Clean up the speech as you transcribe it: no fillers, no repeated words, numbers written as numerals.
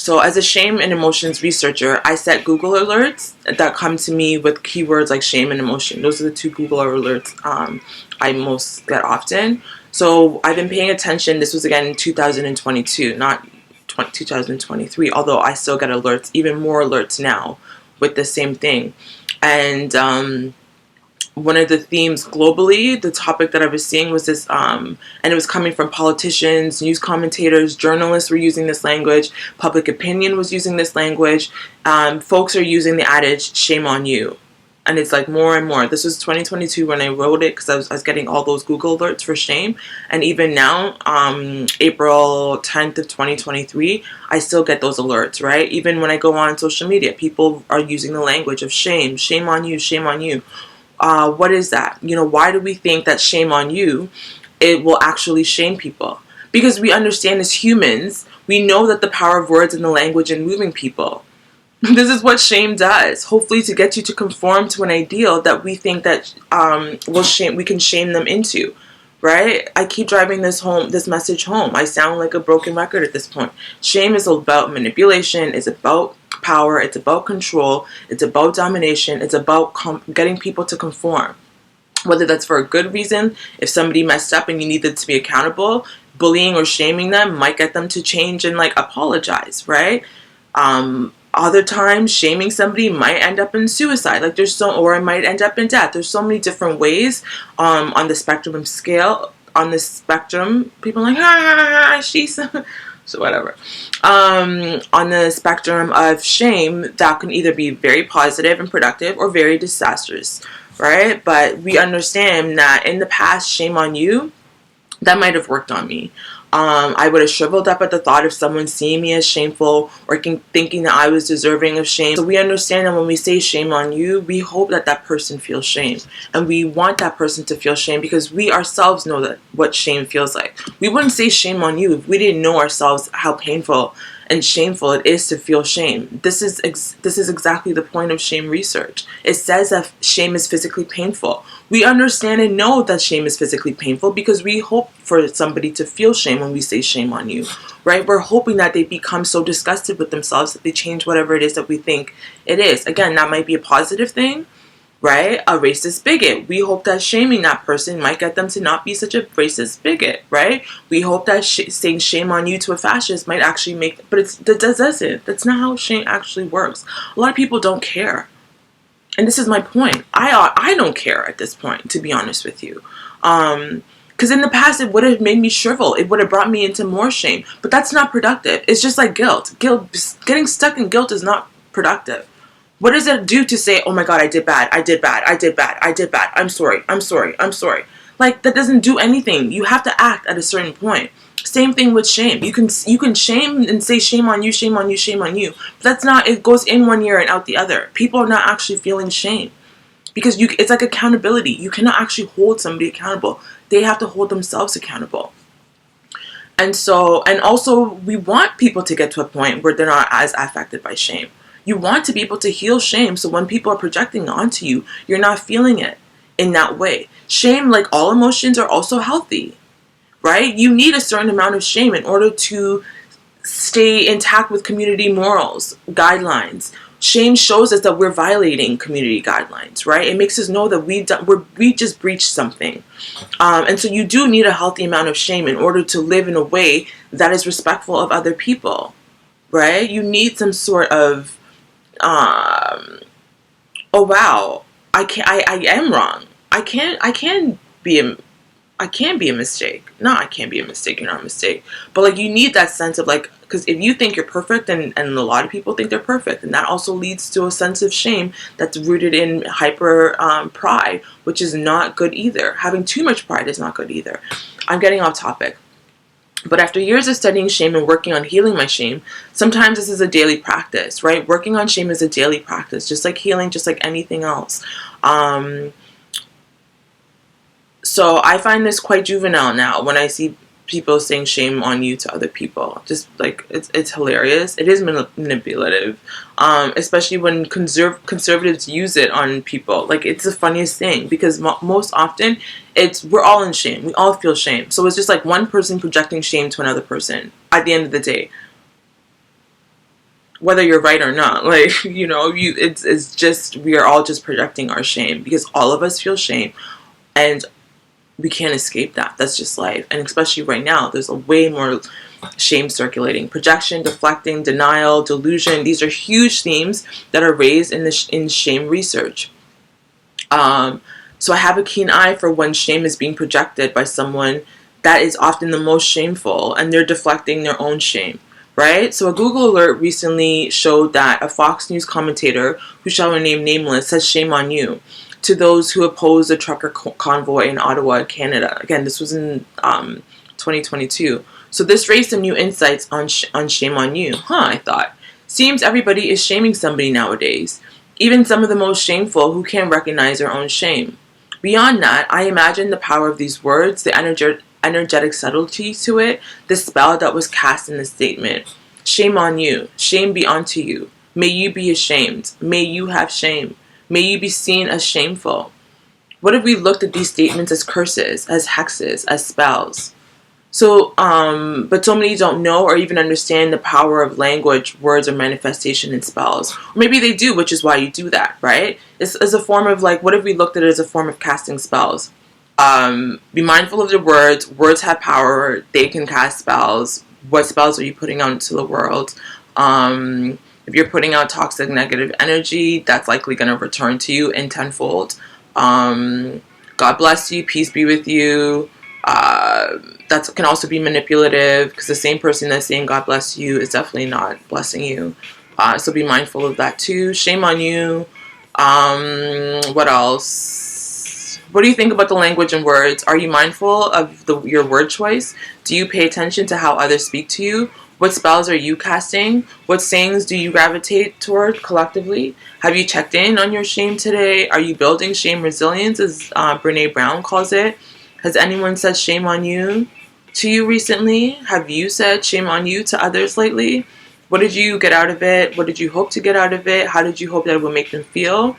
So as a shame and emotions researcher, I set Google alerts that come to me with keywords like shame and emotion. Those are the two Google alerts I most get often. So I've been paying attention. This was again in 2022, not 2023, although I still get alerts, even more alerts now with the same thing. And one of the themes globally, the topic that I was seeing was this, and it was coming from politicians, news commentators, journalists were using this language, public opinion was using this language. Folks are using the adage, shame on you. And it's like more and more. This was 2022 when I wrote it, because I was getting all those Google alerts for shame. And even now, April 10th of 2023, I still get those alerts, right? Even when I go on social media, people are using the language of shame. Shame on you, shame on you. What is that? You know, why do we think that shame on you, it will actually shame people? Because we understand as humans, we know that the power of words and the language in moving people. This is what shame does. Hopefully to get you to conform to an ideal that we think that we can shame them into, right? I keep driving this message home. I sound like a broken record at this point. Shame is about manipulation, it's about power, it's about control, it's about domination, it's about getting people to conform. Whether that's for a good reason, if somebody messed up and you needed to be accountable, bullying or shaming them might get them to change and like apologize, right? Other times, shaming somebody might end up in suicide, or it might end up in death. There's so many different ways on the spectrum scale. On the spectrum, people are like, she's so whatever. On the spectrum of shame, that can either be very positive and productive or very disastrous, right? But we understand that in the past, shame on you, that might have worked on me. I would have shriveled up at the thought of someone seeing me as shameful or thinking that I was deserving of shame. So we understand that when we say shame on you, we hope that that person feels shame. And we want that person to feel shame because we ourselves know what shame feels like. We wouldn't say shame on you if we didn't know ourselves how painful and shameful it is to feel shame. This is exactly the point of shame research. It says that shame is physically painful. We understand and know that shame is physically painful because we hope for somebody to feel shame when we say shame on you, right? We're hoping that they become so disgusted with themselves that they change whatever it is that we think it is. Again, that might be a positive thing, right? A racist bigot. We hope that shaming that person might get them to not be such a racist bigot, right? We hope that saying shame on you to a fascist might actually but that doesn't. That's not how shame actually works. A lot of people don't care. And this is my point. I don't care at this point, to be honest with you. Because in the past, it would have made me shrivel. It would have brought me into more shame. But that's not productive. It's just like guilt. Getting stuck in guilt is not productive. What does it do to say, oh my God, I did bad, I did bad, I did bad, I did bad, I'm sorry, I'm sorry, I'm sorry. Like, that doesn't do anything. You have to act at a certain point. Same thing with shame. You can shame and say shame on you, shame on you, shame on you. But that's not, it goes in one ear and out the other. People are not actually feeling shame. Because it's like accountability. You cannot actually hold somebody accountable. They have to hold themselves accountable. And also, we want people to get to a point where they're not as affected by shame. You want to be able to heal shame so when people are projecting onto you, you're not feeling it in that way. Shame, like all emotions, are also healthy, right? You need a certain amount of shame in order to stay intact with community morals, guidelines. Shame shows us that we're violating community guidelines, right? It makes us know that we just breached something. And so you do need a healthy amount of shame in order to live in a way that is respectful of other people, right? You need some sort of oh wow, I am wrong. I can be a mistake. No, I can't be a mistake. You're not a mistake. But like, you need that sense of like, because if you think you're perfect, and a lot of people think they're perfect, and that also leads to a sense of shame that's rooted in hyper pride, which is not good either. Having too much pride is not good either. I'm getting off topic. But after years of studying shame and working on healing my shame, sometimes this is a daily practice, right? Working on shame is a daily practice, just like healing, just like anything else. So I find this quite juvenile now when I see people saying shame on you to other people. Just like, it's hilarious. It is manipulative, especially when conservatives use it on people. Like, it's the funniest thing because most often we're all in shame. We all feel shame. So it's just like one person projecting shame to another person at the end of the day. whether you're right or not. Like, it's just, we are all just projecting our shame, because all of us feel shame, and we can't escape that. That's just life. And especially right now, there's a way more shame circulating. Projection, deflecting, denial, delusion. These are huge themes that are raised in shame research. So I have a keen eye for when shame is being projected by someone that is often the most shameful, and they're deflecting their own shame, right? So a Google alert recently showed that a Fox News commentator, who shall remain nameless, says shame on you to those who oppose the trucker convoy in Ottawa, Canada. Again, this was in 2022. So this raised some new insights on shame on you. I thought. Seems everybody is shaming somebody nowadays. Even some of the most shameful who can't recognize their own shame. Beyond that, I imagine the power of these words, the energetic subtlety to it, the spell that was cast in the statement. Shame on you. Shame be unto you. May you be ashamed. May you have shame. May you be seen as shameful. What if we looked at these statements as curses, as hexes, as spells? So, but so many don't know or even understand the power of language, words, or manifestation in spells. Or maybe they do, which is why you do that, right? It's as a form of, like, what if we looked at it as a form of casting spells? Be mindful of the words. Words have power. They can cast spells. What spells are you putting out into the world? If you're putting out toxic, negative energy, that's likely going to return to you in tenfold. God bless you. Peace be with you. That can also be manipulative, because the same person that's saying God bless you is definitely not blessing you. So be mindful of that too. Shame on you. What else? What do you think about the language and words? Are you mindful of your word choice? Do you pay attention to how others speak to you? What spells are you casting? What sayings do you gravitate toward collectively? Have you checked in on your shame today? Are you building shame resilience, as Brene Brown calls it? Has anyone said shame on you to you recently? Have you said shame on you to others lately? What did you get out of it? What did you hope to get out of it? How did you hope that it would make them feel?